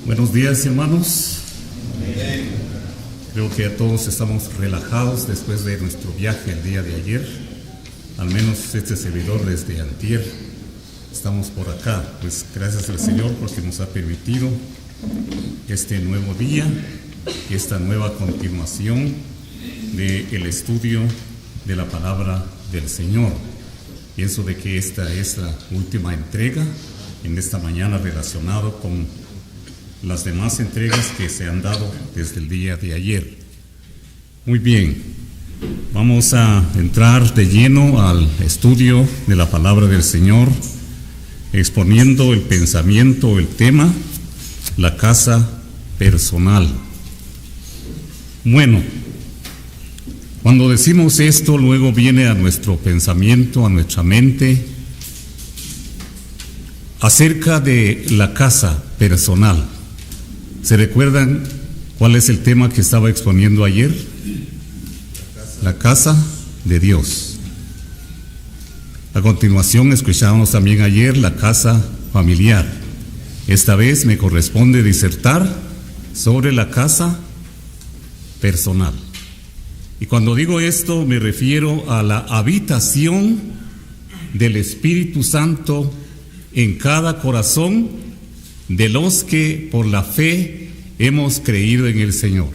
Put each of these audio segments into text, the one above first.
Buenos días, hermanos. Creo que ya todos estamos relajados después de nuestro viaje el día de ayer. Al menos este servidor desde antier. Estamos por acá. Pues gracias al Señor porque nos ha permitido este nuevo día, esta nueva continuación del estudio de la palabra del Señor. Pienso de que esta es la última entrega en esta mañana relacionado con las demás entregas que se han dado desde el día de ayer. Muy bien, vamos a entrar de lleno al estudio de la palabra del Señor, exponiendo el pensamiento, el tema, la casa personal. Bueno, cuando decimos esto, luego viene a nuestro pensamiento, a nuestra mente, acerca de la casa personal. ¿Se recuerdan cuál es el tema que estaba exponiendo ayer? La casa de Dios. A continuación escuchábamos también ayer la casa familiar. Esta vez me corresponde disertar sobre la casa personal. Y cuando digo esto me refiero a la habitación del Espíritu Santo en cada corazón de los que por la fe hemos creído en el Señor.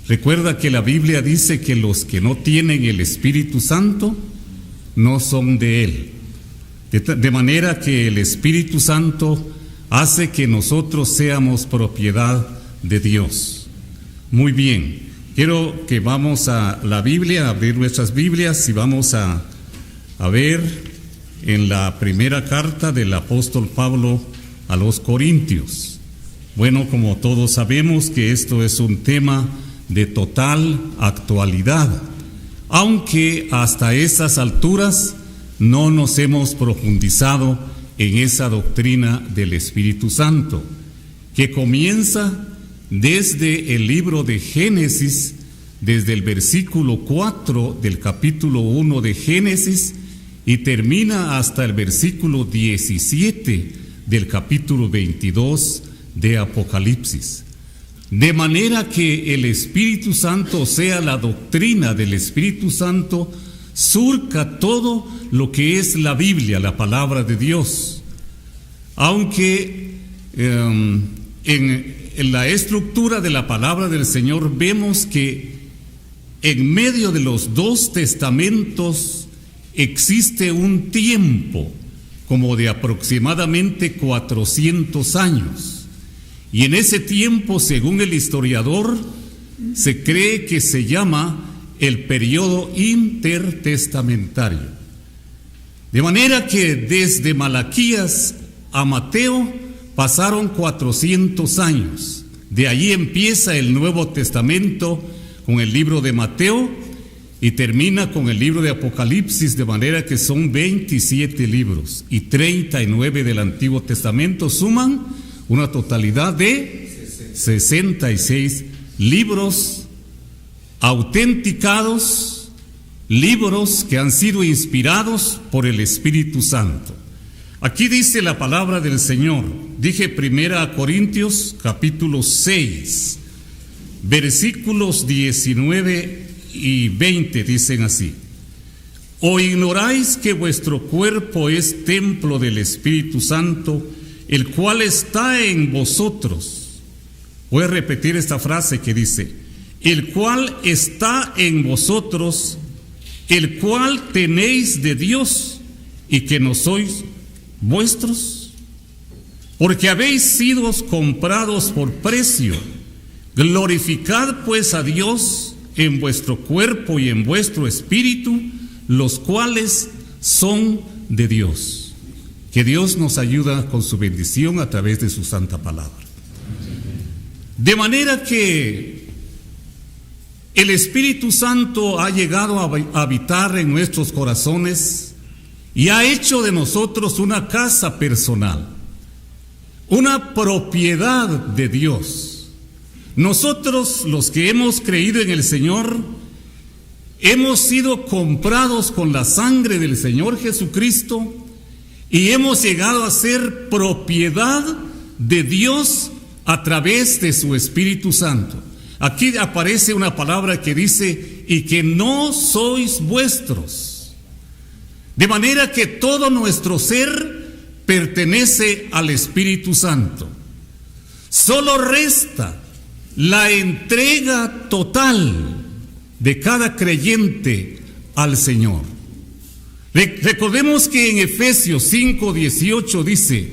Recuerda que la Biblia dice que los que no tienen el Espíritu Santo no son de Él. De manera que el Espíritu Santo hace que nosotros seamos propiedad de Dios. Muy bien, quiero que vamos a la Biblia, a abrir nuestras Biblias y vamos a ver en la primera carta del apóstol Pablo a los Corintios. Bueno, como todos sabemos que esto es un tema de total actualidad, aunque hasta esas alturas no nos hemos profundizado en esa doctrina del Espíritu Santo, que comienza desde el libro de Génesis, desde el versículo 4 del capítulo 1 de Génesis y termina hasta el versículo 17 del capítulo 22 de Apocalipsis. De manera que el Espíritu Santo, o sea, la doctrina del Espíritu Santo, surca todo lo que es la Biblia, la palabra de Dios. Aunque en la estructura de la palabra del Señor vemos que en medio de los dos testamentos existe un tiempo como de aproximadamente 400 años. Y en ese tiempo, según el historiador, se cree que se llama el periodo intertestamentario. De manera que desde Malaquías a Mateo pasaron 400 años. De allí empieza el Nuevo Testamento con el libro de Mateo y termina con el libro de Apocalipsis, de manera que son 27 libros y 39 del Antiguo Testamento suman una totalidad de 66 libros autenticados, libros que han sido inspirados por el Espíritu Santo. Aquí dice la palabra del Señor, dije 1 Corintios capítulo 6, versículos 19 y 20 dicen así: ¿O ignoráis que vuestro cuerpo es templo del Espíritu Santo, el cual está en vosotros? Voy a repetir esta frase que dice: el cual está en vosotros, el cual tenéis de Dios, y que no sois vuestros, porque habéis sido comprados por precio. Glorificad pues a Dios en vuestro cuerpo y en vuestro espíritu, los cuales son de Dios. Que Dios nos ayuda con su bendición a través de su santa palabra. De manera que el Espíritu Santo ha llegado a habitar en nuestros corazones y ha hecho de nosotros una casa personal, una propiedad de Dios. Nosotros, los que hemos creído en el Señor, hemos sido comprados con la sangre del Señor Jesucristo y hemos llegado a ser propiedad de Dios a través de su Espíritu Santo. Aquí aparece una palabra que dice, y que no sois vuestros. De manera que todo nuestro ser pertenece al Espíritu Santo. Solo resta la entrega total de cada creyente al Señor. Recordemos que en Efesios 5:18 dice,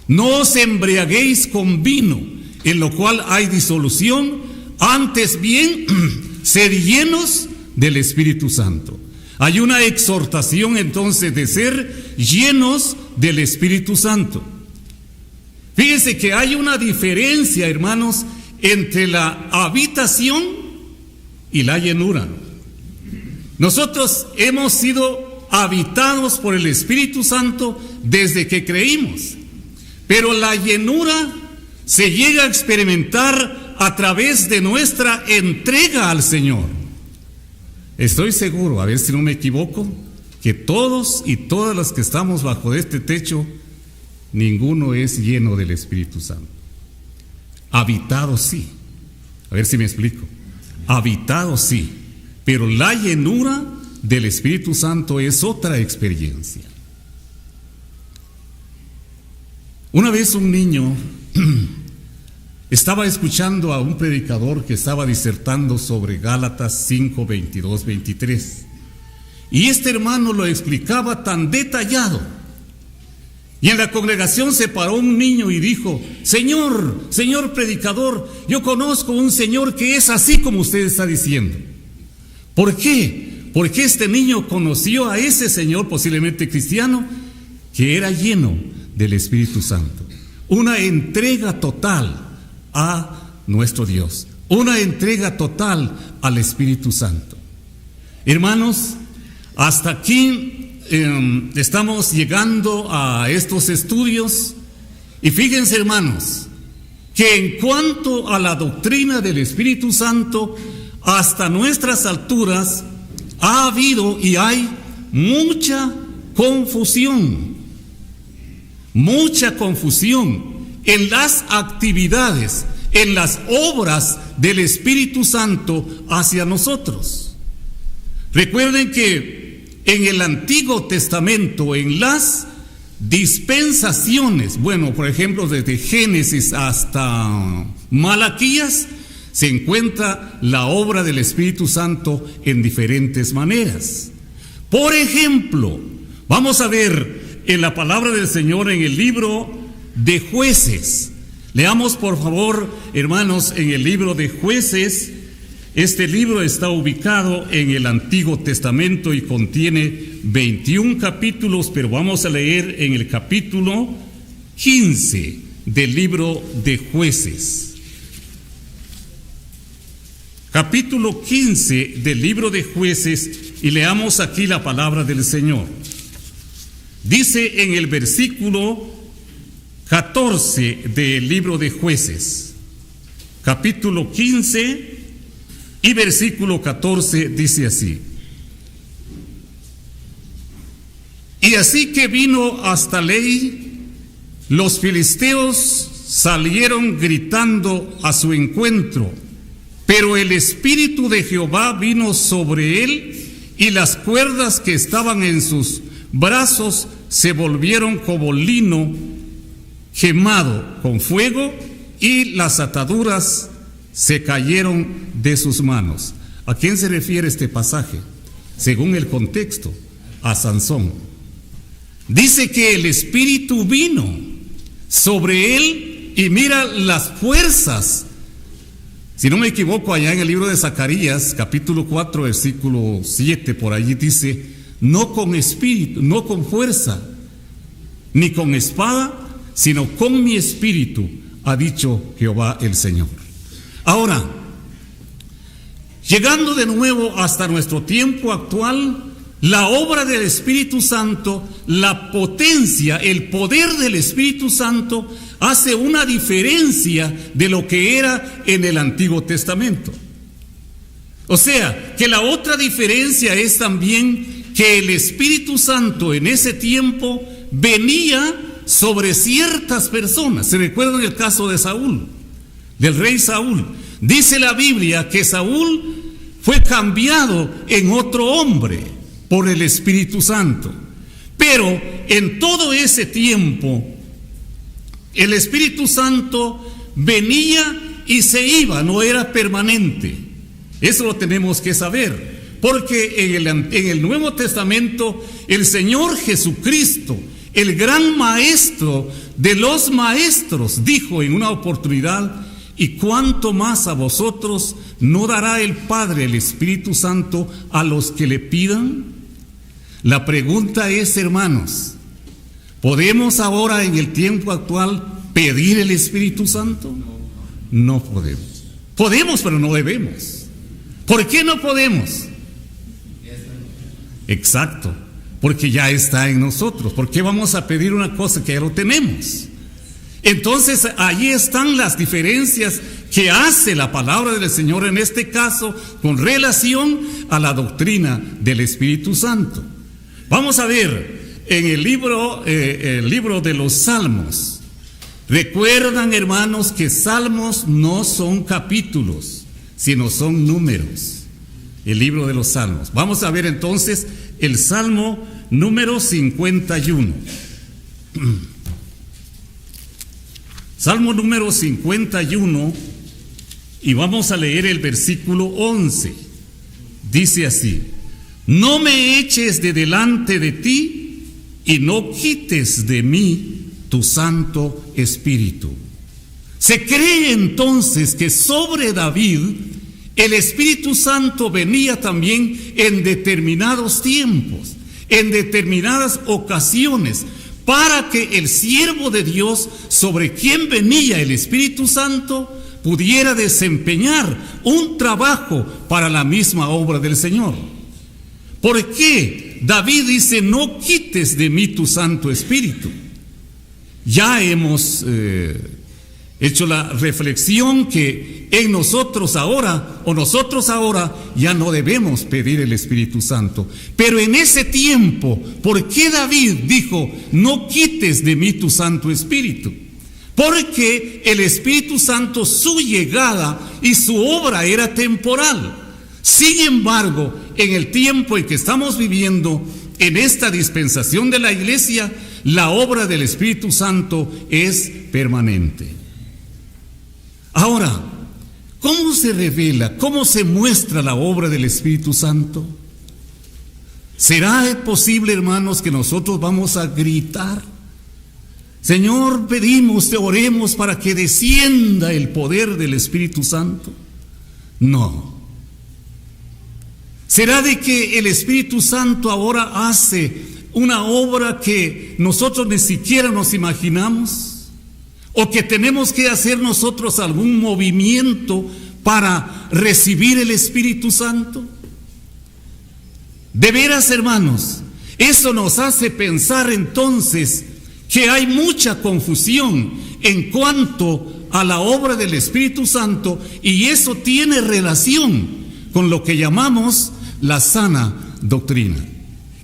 no os embriaguéis con vino, en lo cual hay disolución, antes bien, sed llenos del Espíritu Santo. Hay una exhortación entonces de ser llenos del Espíritu Santo. Fíjense que hay una diferencia, hermanos, entre la habitación y la llenura. Nosotros hemos sido habitados por el Espíritu Santo desde que creímos, pero la llenura se llega a experimentar a través de nuestra entrega al Señor. Estoy seguro, a ver si no me equivoco, que todos y todas las que estamos bajo este techo, ninguno es lleno del Espíritu Santo. Habitado sí, a ver si me explico. Habitado sí, pero la llenura del Espíritu Santo es otra experiencia. Una vez un niño estaba escuchando a un predicador que estaba disertando sobre Gálatas 5, 22, 23. Y este hermano lo explicaba tan detallado. Y en la congregación se paró un niño y dijo, Señor predicador, yo conozco un Señor que es así como usted está diciendo. ¿Por qué? Porque este niño conoció a ese Señor, posiblemente cristiano, que era lleno del Espíritu Santo. Una entrega total a nuestro Dios, una entrega total al Espíritu Santo. Hermanos, hasta aquí estamos llegando a estos estudios, y fíjense, hermanos, que en cuanto a la doctrina del Espíritu Santo, hasta nuestras alturas ha habido y hay mucha confusión en las actividades, en las obras del Espíritu Santo hacia nosotros. Recuerden que en el Antiguo Testamento, en las dispensaciones, bueno, por ejemplo, desde Génesis hasta Malaquías, se encuentra la obra del Espíritu Santo en diferentes maneras. Por ejemplo, vamos a ver en la palabra del Señor en el libro de Jueces. Leamos por favor, hermanos, en el libro de Jueces. Este libro está ubicado en el Antiguo Testamento y contiene 21 capítulos, pero vamos a leer en el capítulo 15 del libro de Jueces. Capítulo 15 del libro de Jueces, y leamos aquí la palabra del Señor. Dice en el versículo 14 del libro de Jueces, capítulo 15 y versículo 14, dice así: y así que vino hasta Lei, los filisteos salieron gritando a su encuentro, pero el Espíritu de Jehová vino sobre él, y las cuerdas que estaban en sus brazos se volvieron como lino quemado con fuego, y las ataduras se cayeron de sus manos. ¿A quién se refiere este pasaje? Según el contexto, a Sansón. Dice que el Espíritu vino sobre él, y mira las fuerzas. Si no me equivoco, allá en el libro de Zacarías, capítulo 4, versículo 7, por allí dice: no con espíritu, no con fuerza, ni con espada, sino con mi espíritu, ha dicho Jehová el Señor. Ahora, llegando de nuevo hasta nuestro tiempo actual, la obra del Espíritu Santo, la potencia, el poder del Espíritu Santo hace una diferencia de lo que era en el Antiguo Testamento. O sea, que la otra diferencia es también que el Espíritu Santo en ese tiempo venía sobre ciertas personas. ¿Se recuerdan el caso de Saúl, del rey Saúl? Dice la Biblia que Saúl fue cambiado en otro hombre por el Espíritu Santo. Pero en todo ese tiempo, el Espíritu Santo venía y se iba, no era permanente. Eso lo tenemos que saber, porque en el Nuevo Testamento, el Señor Jesucristo, el gran maestro de los maestros, dijo en una oportunidad: y cuánto más a vosotros no dará el Padre el Espíritu Santo a los que le pidan. La pregunta es, hermanos, ¿podemos ahora en el tiempo actual pedir el Espíritu Santo? No podemos. Podemos, pero no debemos. ¿Por qué no podemos? Exacto, porque ya está en nosotros. ¿Por qué vamos a pedir una cosa que ya lo tenemos? Entonces, allí están las diferencias que hace la palabra del Señor en este caso con relación a la doctrina del Espíritu Santo. Vamos a ver en el libro de los Salmos. Recuerdan, hermanos, que salmos no son capítulos, sino son números. El libro de los Salmos. Vamos a ver entonces el Salmo número 51. Salmo número 51, y vamos a leer el versículo 11. Dice así: no me eches de delante de ti y no quites de mí tu Santo Espíritu. Se cree entonces que sobre David el Espíritu Santo venía también en determinados tiempos, en determinadas ocasiones, para que el siervo de Dios, sobre quien venía el Espíritu Santo, pudiera desempeñar un trabajo para la misma obra del Señor. ¿Por qué David dice: no quites de mí tu Santo Espíritu? Ya hemos hecho la reflexión que en nosotros ahora ya no debemos pedir el Espíritu Santo. Pero en ese tiempo, ¿por qué David dijo: no quites de mí tu Santo Espíritu? Porque el Espíritu Santo, su llegada y su obra era temporal. Sin embargo, en el tiempo en que estamos viviendo, en esta dispensación de la iglesia, la obra del Espíritu Santo es permanente. Ahora, ¿cómo se revela, cómo se muestra la obra del Espíritu Santo? ¿Será posible, hermanos, que nosotros vamos a gritar: Señor, pedimos, te oremos para que descienda el poder del Espíritu Santo? No. ¿Será de que el Espíritu Santo ahora hace una obra que nosotros ni siquiera nos imaginamos? ¿O que tenemos que hacer nosotros algún movimiento para recibir el Espíritu Santo? De veras, hermanos, eso nos hace pensar entonces que hay mucha confusión en cuanto a la obra del Espíritu Santo, y eso tiene relación con lo que llamamos la sana doctrina.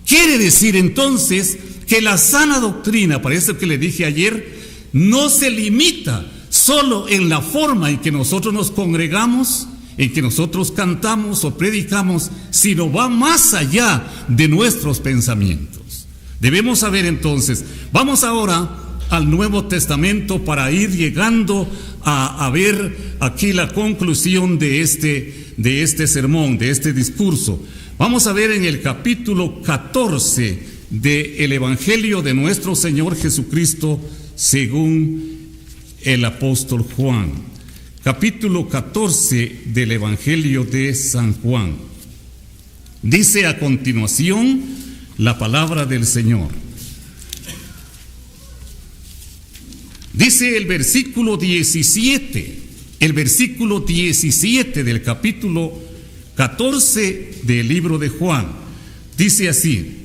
Quiere decir entonces que la sana doctrina, para eso que le dije ayer, no se limita solo en la forma en que nosotros nos congregamos, en que nosotros cantamos o predicamos, sino va más allá de nuestros pensamientos. Debemos saber entonces, vamos ahora al Nuevo Testamento para ir llegando a ver aquí la conclusión de este sermón, de este discurso. Vamos a ver en el capítulo 14 del Evangelio de nuestro Señor Jesucristo según el apóstol Juan. Capítulo 14 del Evangelio de San Juan. Dice a continuación la palabra del Señor. Dice el versículo 17, del capítulo 14 del libro de Juan. Dice así: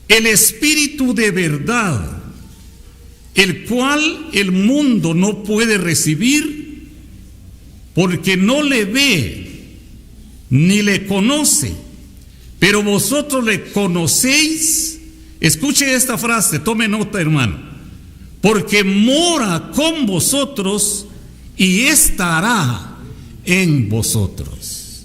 el Espíritu de verdad, el cual el mundo no puede recibir, porque no le ve ni le conoce, pero vosotros le conocéis Escuche esta frase, tome nota, hermano. Porque mora con vosotros y estará en vosotros.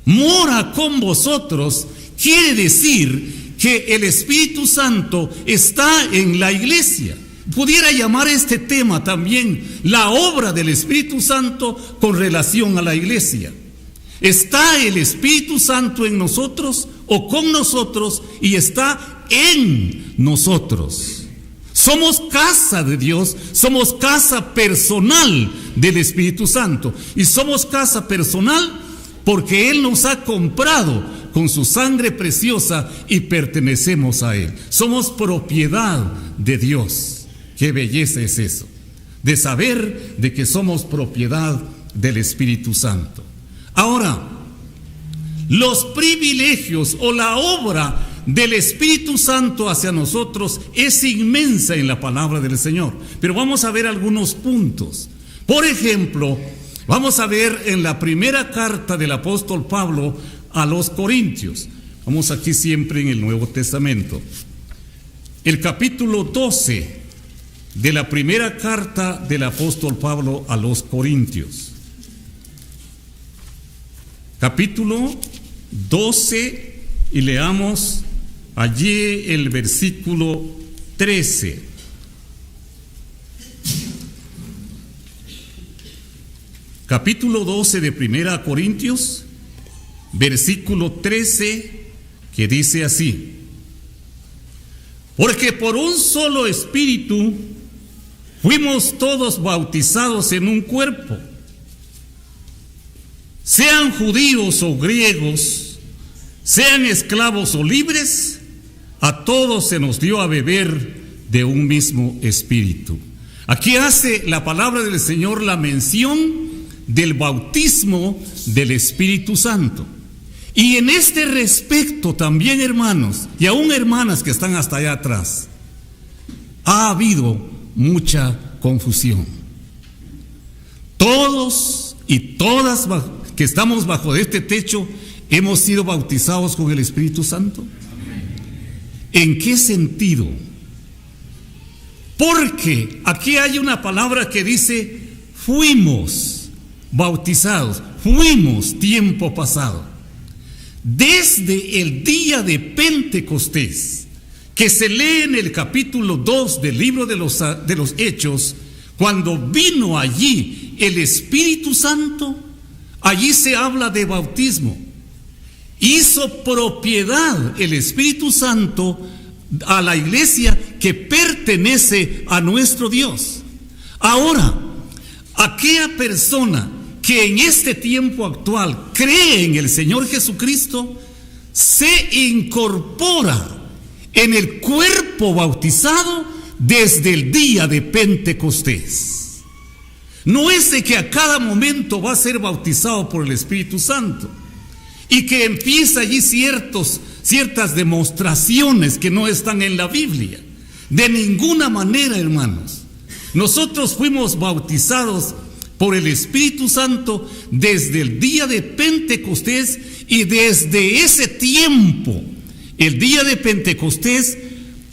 Mora con vosotros quiere decir que el Espíritu Santo está en la iglesia. Pudiera llamar este tema también la obra del Espíritu Santo con relación a la iglesia. ¿Está el Espíritu Santo en nosotros o con nosotros y está en nosotros? Somos casa de Dios, somos casa personal del Espíritu Santo. Y somos casa personal porque Él nos ha comprado con su sangre preciosa y pertenecemos a Él. Somos propiedad de Dios. Qué belleza es eso, de saber de que somos propiedad del Espíritu Santo. Ahora, los privilegios o la obra del Espíritu Santo hacia nosotros es inmensa en la palabra del Señor. Pero vamos a ver algunos puntos. Por ejemplo, vamos a ver en la primera carta del apóstol Pablo a los Corintios. Vamos aquí siempre en el Nuevo Testamento. El capítulo 12 de la primera carta del apóstol Pablo a los Corintios. Capítulo 12 y leamos allí el versículo 13. Capítulo 12 de Primera Corintios, versículo 13, que dice así: porque por un solo espíritu fuimos todos bautizados en un cuerpo, sean judíos o griegos, sean esclavos o libres, a todos se nos dio a beber de un mismo espíritu. Aquí hace la palabra del Señor la mención del bautismo del Espíritu Santo. Y en este respecto también, hermanos, y aún hermanas que están hasta allá atrás, ha habido mucha confusión. Todos y todas que estamos bajo este techo hemos sido bautizados con el Espíritu Santo. ¿En qué sentido? Porque aquí hay una palabra que dice fuimos bautizados, fuimos tiempo pasado. Desde el día de Pentecostés, que se lee en el capítulo 2 del libro de los Hechos, cuando vino allí el Espíritu Santo, allí se habla de bautismo. Hizo propiedad el Espíritu Santo a la iglesia que pertenece a nuestro Dios. Ahora, aquella persona que en este tiempo actual cree en el Señor Jesucristo, se incorpora en el cuerpo bautizado desde el día de Pentecostés. No es de que a cada momento va a ser bautizado por el Espíritu Santo y que empieza allí ciertas demostraciones que no están en la Biblia. De ninguna manera, hermanos. Nosotros fuimos bautizados por el Espíritu Santo desde el día de Pentecostés, y desde ese tiempo, el día de Pentecostés,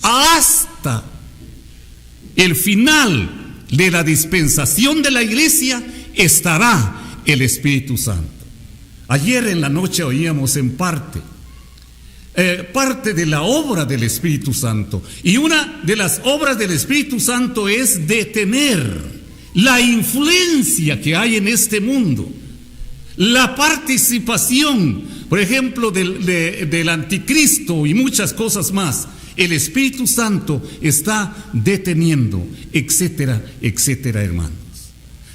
hasta el final de la dispensación de la iglesia, estará el Espíritu Santo. Ayer en la noche oíamos en parte de la obra del Espíritu Santo, y una de las obras del Espíritu Santo es detener la influencia que hay en este mundo, la participación, por ejemplo, del anticristo y muchas cosas más. El Espíritu Santo está deteniendo, etcétera, etcétera, hermanos.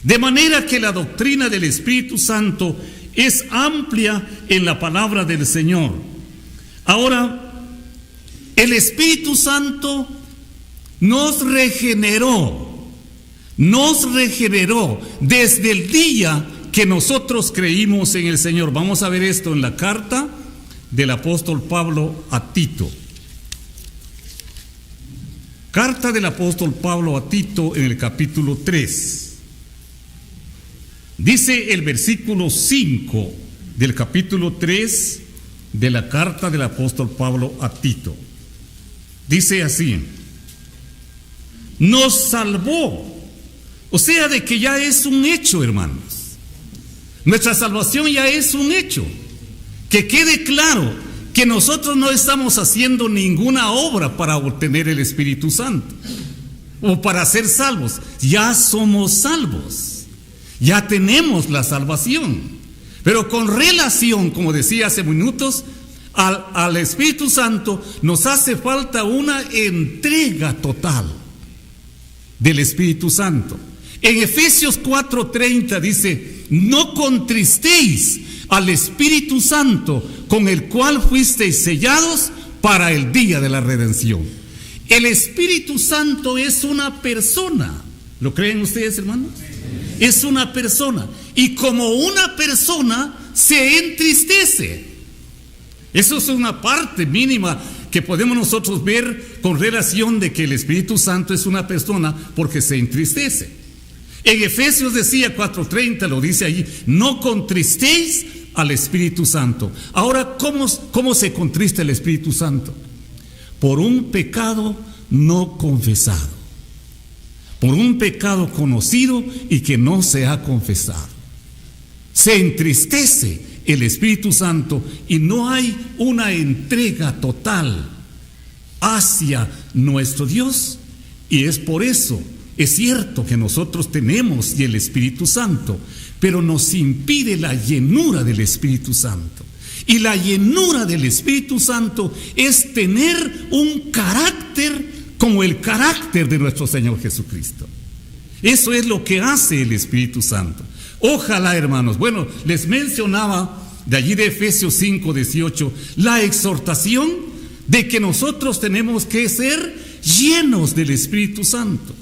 De manera que la doctrina del Espíritu Santo es amplia en la palabra del Señor. Ahora, el Espíritu Santo nos regeneró desde el día que nosotros creímos en el Señor. Vamos a ver esto en la carta del apóstol Pablo a Tito. Carta del apóstol Pablo a Tito en el capítulo 3. Dice el versículo 5 del capítulo 3 de la carta del apóstol Pablo a Tito. Dice así: nos salvó, o sea, de que ya es un hecho, hermanos. Nuestra salvación ya es un hecho. Que quede claro que nosotros no estamos haciendo ninguna obra para obtener el Espíritu Santo o para ser salvos. Ya somos salvos, ya tenemos la salvación. Pero con relación, como decía hace minutos, al Espíritu Santo nos hace falta una entrega total del Espíritu Santo. En Efesios 4:30 dice: no contristéis al Espíritu Santo, con el cual fuisteis sellados para el día de la redención. El Espíritu Santo es una persona. ¿Lo creen ustedes, hermanos? Es una persona. Y como una persona se entristece. Eso es una parte mínima que podemos nosotros ver con relación de que el Espíritu Santo es una persona, porque se entristece. En Efesios decía 4:30, lo dice allí: no contristéis al Espíritu Santo. Ahora, ¿cómo se contrista el Espíritu Santo? Por un pecado no confesado, por un pecado conocido y que no se ha confesado. Se entristece el Espíritu Santo y no hay una entrega total hacia nuestro Dios. Y es por eso, es cierto que nosotros tenemos el Espíritu Santo, pero nos impide la llenura del Espíritu Santo. Y la llenura del Espíritu Santo es tener un carácter como el carácter de nuestro Señor Jesucristo. Eso es lo que hace el Espíritu Santo. Ojalá, hermanos, bueno, les mencionaba de allí de Efesios 5:18 la exhortación de que nosotros tenemos que ser llenos del Espíritu Santo.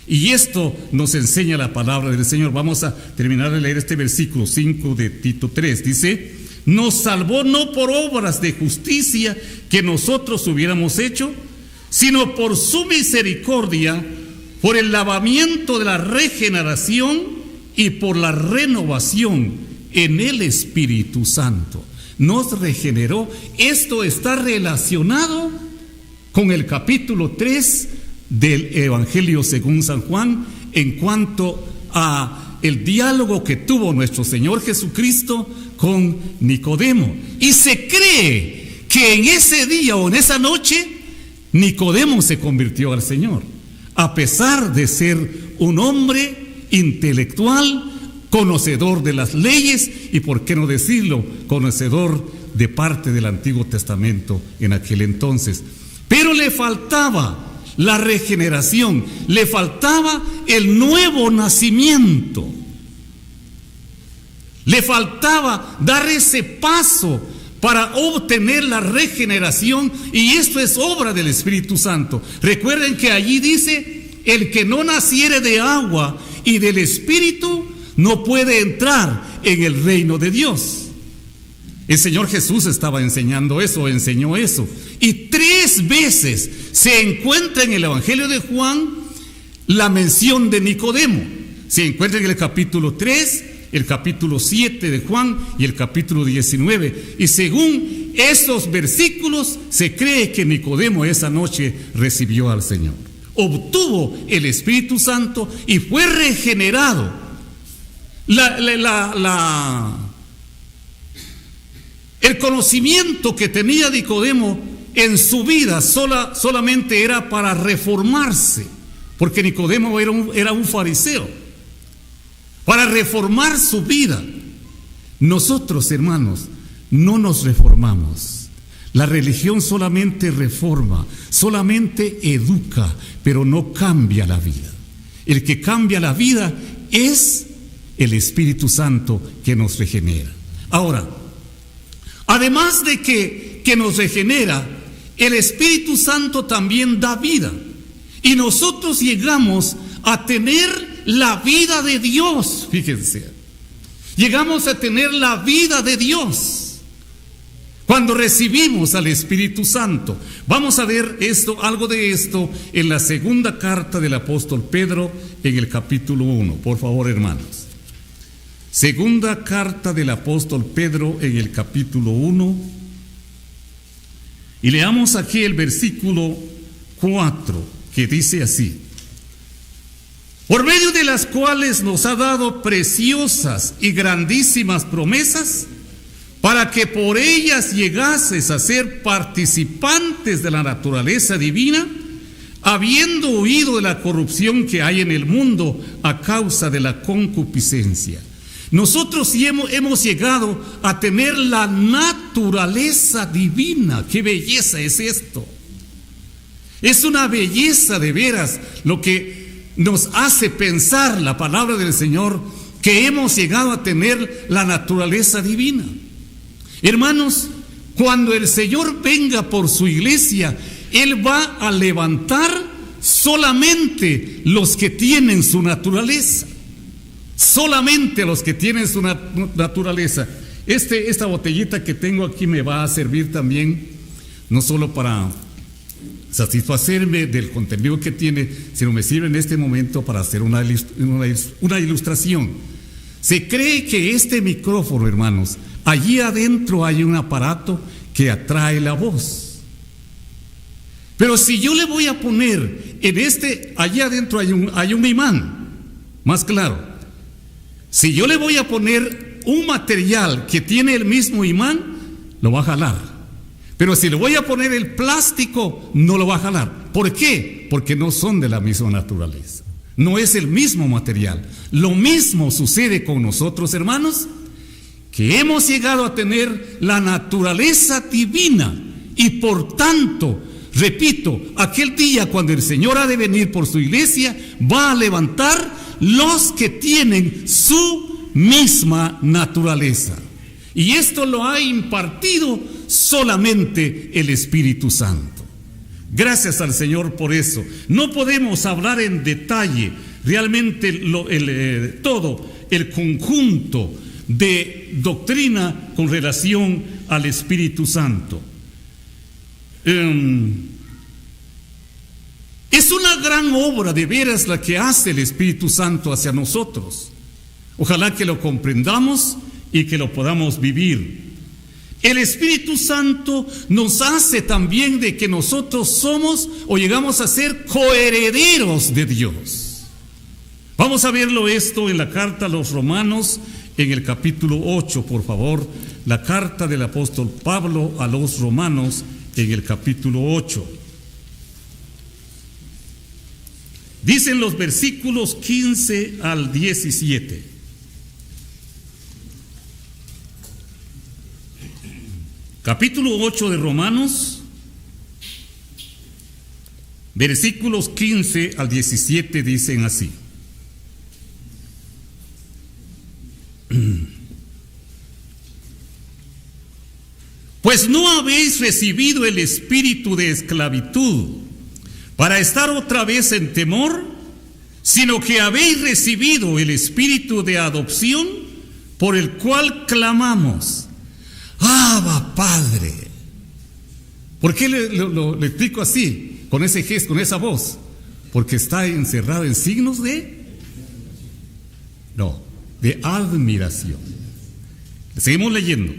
Y esto nos enseña la palabra del Señor. Vamos a terminar de leer este versículo 5 de Tito 3. Dice: nos salvó no por obras de justicia que nosotros hubiéramos hecho, sino por su misericordia, por el lavamiento de la regeneración y por la renovación en el Espíritu Santo. Nos regeneró. Esto está relacionado con el capítulo 3 del Evangelio según San Juan, en cuanto a el diálogo que tuvo nuestro Señor Jesucristo con Nicodemo. Y se cree que en ese día o en esa noche Nicodemo se convirtió al Señor, a pesar de ser un hombre intelectual, conocedor de las leyes y, por qué no decirlo, conocedor de parte del Antiguo Testamento en aquel entonces. Pero le faltaba la regeneración, le faltaba el nuevo nacimiento, le faltaba dar ese paso para obtener la regeneración, y esto es obra del Espíritu Santo. Recuerden que allí dice: el que no naciere de agua y del Espíritu no puede entrar en el reino de Dios. El Señor Jesús estaba enseñando eso, enseñó eso. Y 3 veces se encuentra en el Evangelio de Juan la mención de Nicodemo. Se encuentra en el capítulo 3, el capítulo 7 de Juan y el capítulo 19. Y según esos versículos, se cree que Nicodemo esa noche recibió al Señor. Obtuvo el Espíritu Santo y fue regenerado. El conocimiento que tenía Nicodemo en su vida solamente era para reformarse, porque Nicodemo era un fariseo, para reformar su vida. Nosotros, hermanos, no nos reformamos. La religión solamente reforma, solamente educa, pero no cambia la vida. El que cambia la vida es el Espíritu Santo que nos regenera. Ahora, además de que nos regenera, el Espíritu Santo también da vida. Y nosotros llegamos a tener la vida de Dios. Fíjense, llegamos a tener la vida de Dios cuando recibimos al Espíritu Santo. Vamos a ver algo de esto en la segunda carta del apóstol Pedro, en el capítulo 1. Por favor, hermanos. Segunda carta del apóstol Pedro, en el capítulo 1 Y leamos aquí el versículo 4, que dice así: por medio de las cuales nos ha dado preciosas y grandísimas promesas, para que por ellas llegases a ser participantes de la naturaleza divina, habiendo huido de la corrupción que hay en el mundo a causa de la concupiscencia. Nosotros sí hemos llegado a tener la naturaleza divina. ¡Qué belleza es esto! Es una belleza de veras lo que nos hace pensar la palabra del Señor, que hemos llegado a tener la naturaleza divina. Hermanos, cuando el Señor venga por su iglesia, Él va a levantar solamente los que tienen su naturaleza. Solamente los que tienen su naturaleza. Esta botellita que tengo aquí me va a servir también, no solo para satisfacerme del contenido que tiene, sino me sirve en este momento para hacer una ilustración. Se cree que este micrófono, hermanos, allí adentro hay un aparato que atrae la voz. Pero si yo le voy a poner allí adentro hay un imán, más claro. Si yo le voy a poner un material que tiene el mismo imán, lo va a jalar. Pero si le voy a poner el plástico, no lo va a jalar. ¿Por qué? Porque no son de la misma naturaleza. No es el mismo material. Lo mismo sucede con nosotros, hermanos, que hemos llegado a tener la naturaleza divina y por tanto, repito, aquel día cuando el Señor ha de venir por su iglesia, va a levantar los que tienen su misma naturaleza. Y esto lo ha impartido solamente el Espíritu Santo. Gracias al Señor por eso. No podemos hablar en detalle realmente todo el conjunto de doctrina con relación al Espíritu Santo. Es una gran obra de veras la que hace el Espíritu Santo hacia nosotros. Ojalá que lo comprendamos y que lo podamos vivir. El Espíritu Santo nos hace también de que nosotros somos o llegamos a ser coherederos de Dios. Vamos a verlo esto en la carta a los Romanos, en el capítulo 8, por favor. La carta del apóstol Pablo a los Romanos, en el capítulo 8. Dicen los versículos 15 al 17. Capítulo 8 de Romanos, versículos 15 al 17 dicen así: pues no habéis recibido el espíritu de esclavitud para estar otra vez en temor, sino que habéis recibido el espíritu de adopción, por el cual clamamos: Abba, Padre. ¿Por qué le explico así, con ese gesto, con esa voz? Porque está encerrado en signos de admiración. Seguimos leyendo,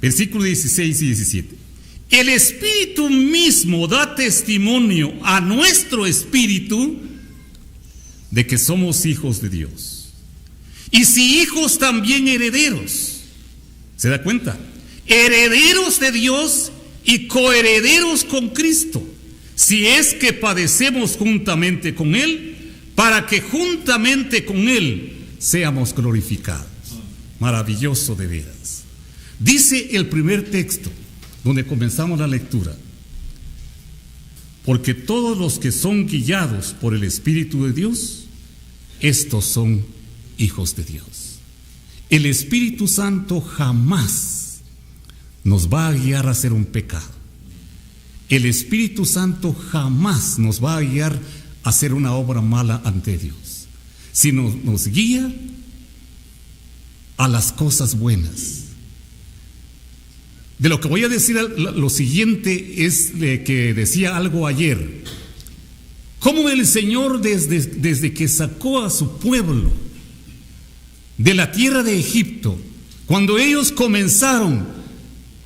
versículos 16 y 17. El Espíritu mismo da testimonio a nuestro espíritu de que somos hijos de Dios. Y si hijos, también herederos. ¿Se da cuenta? Herederos de Dios y coherederos con Cristo, si es que padecemos juntamente con Él, para que juntamente con Él seamos glorificados. Maravilloso de veras. Dice el primer texto, donde comenzamos la lectura: porque todos los que son guiados por el Espíritu de Dios, estos son hijos de Dios. El Espíritu Santo jamás nos va a guiar a hacer un pecado. El Espíritu Santo jamás nos va a guiar a hacer una obra mala ante Dios, sino nos guía a las cosas buenas. De lo que voy a decir, lo siguiente es que decía algo ayer: cómo el Señor desde que sacó a su pueblo de la tierra de Egipto, cuando ellos comenzaron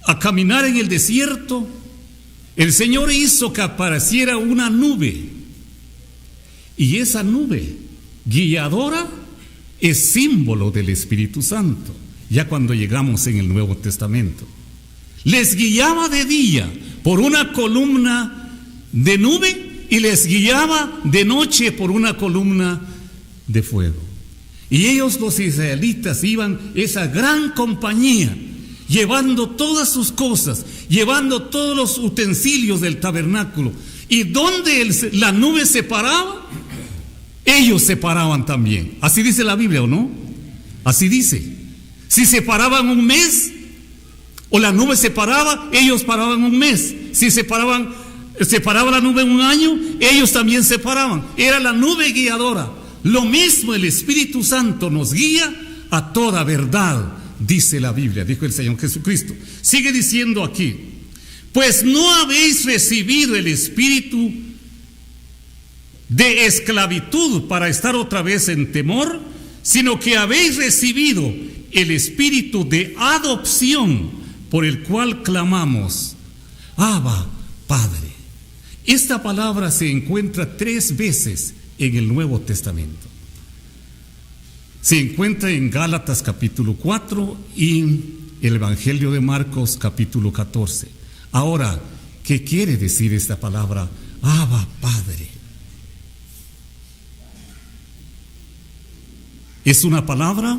a caminar en el desierto, el Señor hizo que apareciera una nube, y esa nube guiadora es símbolo del Espíritu Santo, ya cuando llegamos en el Nuevo Testamento. Les guiaba de día por una columna de nube y les guiaba de noche por una columna de fuego. Y ellos, los israelitas, iban esa gran compañía, llevando todas sus cosas, llevando todos los utensilios del tabernáculo. Y donde la nube se paraba, ellos se paraban también. Así dice la Biblia, ¿o no? Así dice. Si se paraban un mes, o la nube se paraba, ellos paraban un mes. Si se paraba la nube un año, ellos también se paraban. Era la nube guiadora. Lo mismo el Espíritu Santo nos guía a toda verdad, dice la Biblia, dijo el Señor Jesucristo. Sigue diciendo aquí: pues no habéis recibido el espíritu de esclavitud para estar otra vez en temor, sino que habéis recibido el espíritu de adopción, por el cual clamamos: Abba, Padre. Esta palabra se encuentra 3 veces en el Nuevo Testamento. Se encuentra en Gálatas capítulo 4 y el Evangelio de Marcos capítulo 14. Ahora, ¿qué quiere decir esta palabra Abba, Padre? Es una palabra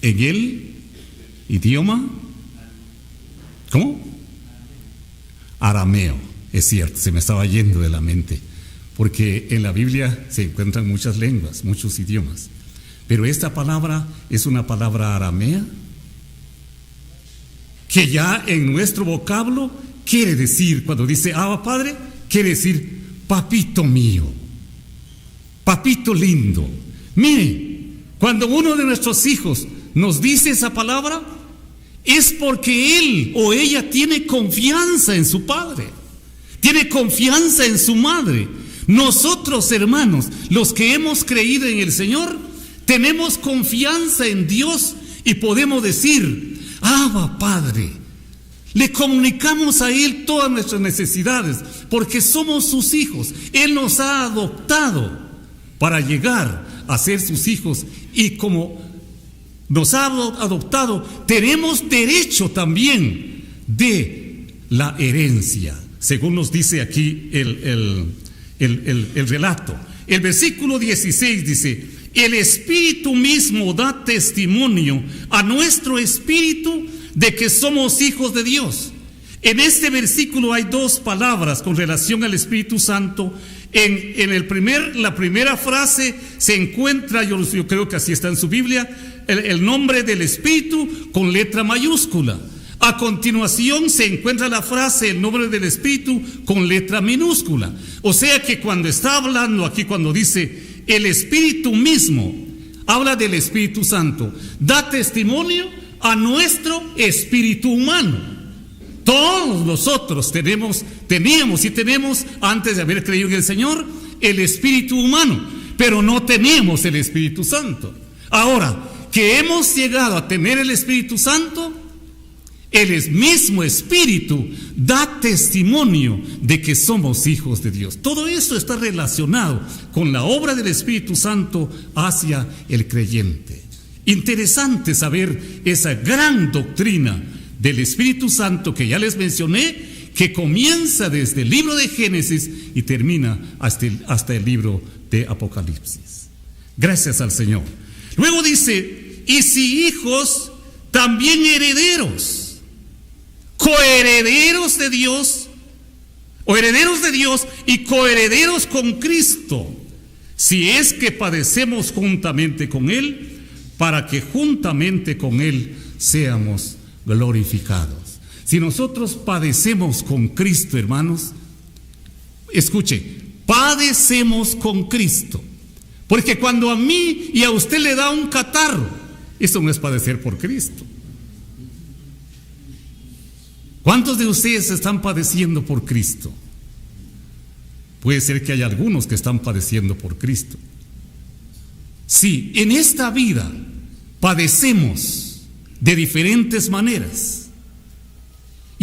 en el idioma, ¿cómo? Arameo. Es cierto, se me estaba yendo de la mente, porque en la Biblia se encuentran muchas lenguas, muchos idiomas, pero esta palabra es una palabra aramea que ya en nuestro vocablo quiere decir, cuando dice Abba, Padre, quiere decir papito mío, papito lindo. Mire, cuando uno de nuestros hijos nos dice esa palabra, es porque él o ella tiene confianza en su padre, tiene confianza en su madre. Nosotros, hermanos, los que hemos creído en el Señor, tenemos confianza en Dios y podemos decir: Abba, Padre. Le comunicamos a Él todas nuestras necesidades, porque somos sus hijos. Él nos ha adoptado para llegar a ser sus hijos, y como nos ha adoptado, tenemos derecho también de la herencia, según nos dice aquí el relato. El versículo 16 dice: el Espíritu mismo da testimonio a nuestro espíritu de que somos hijos de Dios. En este versículo hay 2 palabras con relación al Espíritu Santo. La primera frase se encuentra, yo creo que así está en su Biblia, el nombre del Espíritu con letra mayúscula. A continuación se encuentra la frase, el nombre del Espíritu con letra minúscula. O sea que cuando está hablando aquí, cuando dice el Espíritu mismo, habla del Espíritu Santo, da testimonio a nuestro espíritu humano. Todos nosotros teníamos y tenemos, antes de haber creído en el Señor, el espíritu humano, pero no teníamos el Espíritu Santo. Ahora que hemos llegado a tener el Espíritu Santo, el mismo Espíritu da testimonio de que somos hijos de Dios. Todo eso está relacionado con la obra del Espíritu Santo hacia el creyente. Interesante saber esa gran doctrina del Espíritu Santo que ya les mencioné, que comienza desde el libro de Génesis y termina hasta el libro de Apocalipsis. Gracias al Señor. Luego dice: y si hijos, también herederos, coherederos de Dios, o herederos de Dios y coherederos con Cristo, si es que padecemos juntamente con Él, para que juntamente con Él seamos glorificados. Si nosotros padecemos con Cristo, hermanos, escuche, padecemos con Cristo, porque cuando a mí y a usted le da un catarro, eso no es padecer por Cristo. ¿Cuántos de ustedes están padeciendo por Cristo? Puede ser que haya algunos que están padeciendo por Cristo. Sí, en esta vida padecemos de diferentes maneras.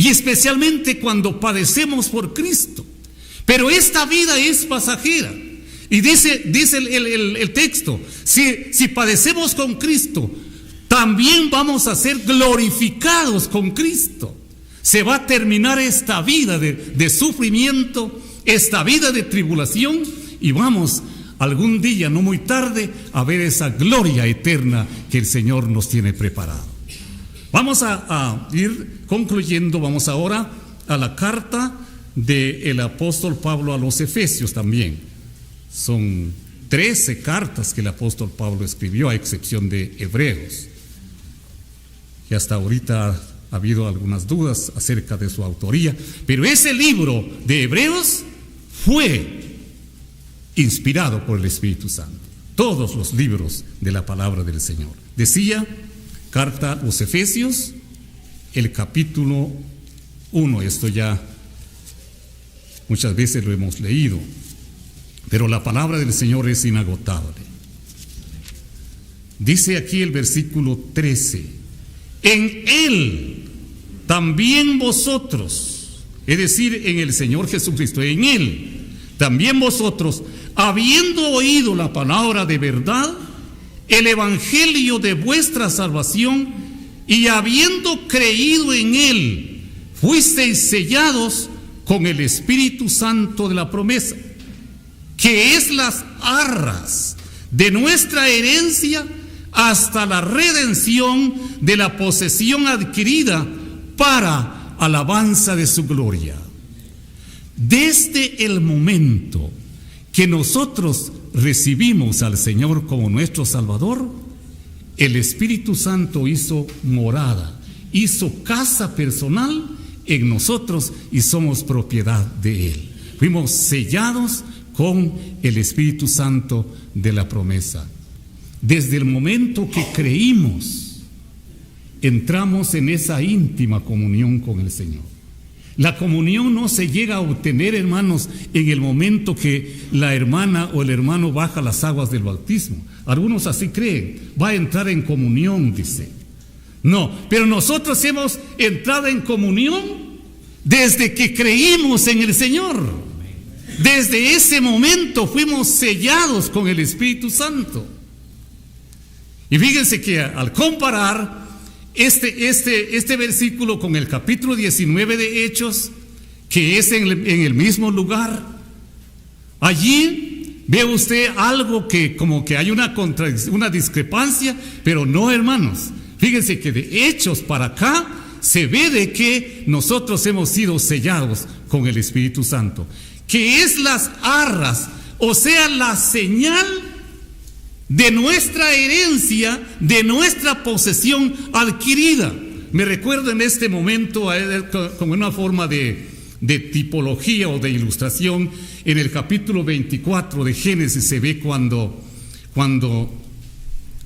y especialmente cuando padecemos por Cristo. Pero esta vida es pasajera. Y dice el texto, si padecemos con Cristo, también vamos a ser glorificados con Cristo. Se va a terminar esta vida de sufrimiento, esta vida de tribulación, y vamos algún día, no muy tarde, a ver esa gloria eterna que el Señor nos tiene preparado. Vamos a ir concluyendo. Vamos ahora a la carta del apóstol Pablo a los Efesios también. Son 13 cartas que el apóstol Pablo escribió, a excepción de Hebreos. Y hasta ahorita ha habido algunas dudas acerca de su autoría, pero ese libro de Hebreos fue inspirado por el Espíritu Santo. Todos los libros de la palabra del Señor. Decía, carta a los Efesios, el capítulo 1. Esto ya muchas veces lo hemos leído, pero la palabra del Señor es inagotable. Dice aquí el versículo 13: en Él también vosotros, es decir, en el Señor Jesucristo, en Él también vosotros, habiendo oído la palabra de verdad, el evangelio de vuestra salvación, y habiendo creído en Él, fuisteis sellados con el Espíritu Santo de la promesa, que es las arras de nuestra herencia hasta la redención de la posesión adquirida para alabanza de su gloria. Desde el momento que nosotros recibimos al Señor como nuestro Salvador, el Espíritu Santo hizo morada, hizo casa personal en nosotros y somos propiedad de Él. Fuimos sellados con el Espíritu Santo de la promesa. Desde el momento que creímos, entramos en esa íntima comunión con el Señor. La comunión no se llega a obtener, hermanos, en el momento que la hermana o el hermano baja las aguas del bautismo. Algunos así creen, va a entrar en comunión, dice. No, pero nosotros hemos entrado en comunión desde que creímos en el Señor. Desde ese momento fuimos sellados con el Espíritu Santo. Y fíjense que al comparar este versículo con el capítulo 19 de Hechos, que es en el mismo lugar, allí ve usted algo que como que hay una discrepancia, pero no, hermanos. Fíjense que de Hechos para acá se ve de que nosotros hemos sido sellados con el Espíritu Santo, que es las arras, o sea, la señal de nuestra herencia, de nuestra posesión adquirida. Me recuerdo en este momento, como una forma de tipología o de ilustración, en el capítulo 24 de Génesis se ve cuando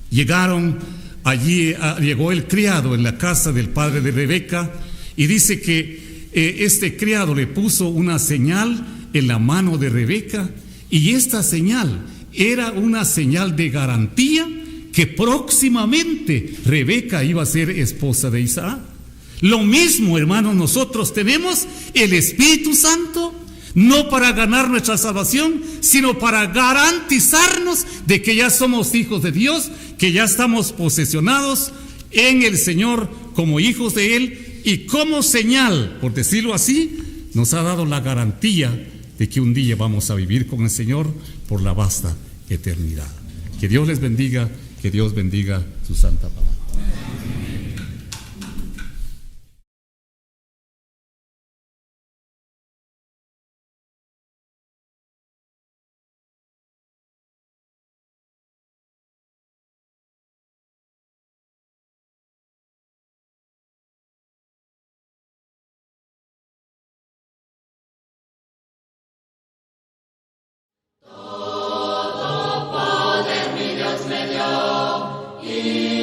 llegaron allí, llegó el criado en la casa del padre de Rebeca, y dice que este criado le puso una señal en la mano de Rebeca, y esta señal era una señal de garantía que próximamente Rebeca iba a ser esposa de Isaac. Lo mismo, hermanos, nosotros tenemos el Espíritu Santo, no para ganar nuestra salvación, sino para garantizarnos de que ya somos hijos de Dios, que ya estamos posesionados en el Señor como hijos de Él, y como señal, por decirlo así, nos ha dado la garantía de que un día vamos a vivir con el Señor por la vasta eternidad. Que Dios les bendiga, que Dios bendiga su santa palabra. Todo poder mi Dios me dio, y